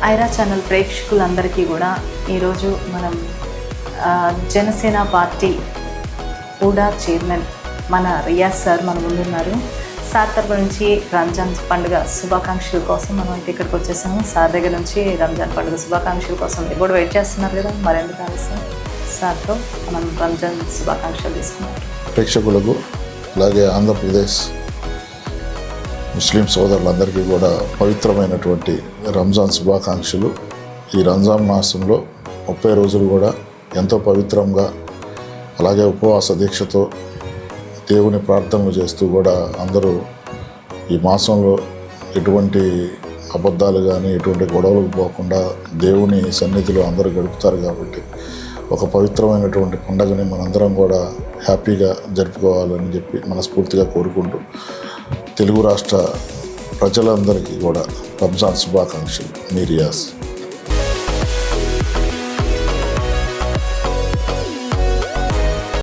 Aira channel ప్రేక్షకులందరికీ కూడా ఈరోజు మనం జనసేన పార్టీ కూడా చైర్మన్ మన రియాజ్ సార్ మన ముందున్నారు. సార్ తరపు నుంచి రంజాన్ పండుగ శుభాకాంక్షల కోసం మనం అయితే ఇక్కడికి వచ్చేసాము. సార్ దగ్గర నుంచి రంజాన్ పండుగ శుభాకాంక్షల కోసం ఇప్పుడు వెయిట్ చేస్తున్నారు కదా, మరెందుకు ఆలస్యం సార్తో మనం రంజాన్ శుభాకాంక్షలు తీసుకున్నాం. ప్రేక్షకులకు అలాగే ఆంధ్రప్రదేశ్ ముస్లిం సోదరులందరికీ కూడా పవిత్రమైనటువంటి రంజాన్ శుభాకాంక్షలు. ఈ రంజాన్ మాసంలో 30 రోజులు కూడా ఎంతో పవిత్రంగా అలాగే ఉపవాస దీక్షతో దేవుని ప్రార్థనలు చేస్తూ కూడా అందరూ ఈ మాసంలో ఎటువంటి అబద్ధాలు కానీ ఎటువంటి గొడవలకు పోకుండా దేవుని సన్నిధిలో అందరూ గడుపుతారు. కాబట్టి ఒక పవిత్రమైనటువంటి పండుగని మనందరం కూడా హ్యాపీగా జరుపుకోవాలని చెప్పి మనస్ఫూర్తిగా కోరుకుంటూ తెలుగు రాష్ట్ర ప్రజలందరికీ కూడా రంజాన్ శుభాకాంక్షలు. మీ రియాజ్.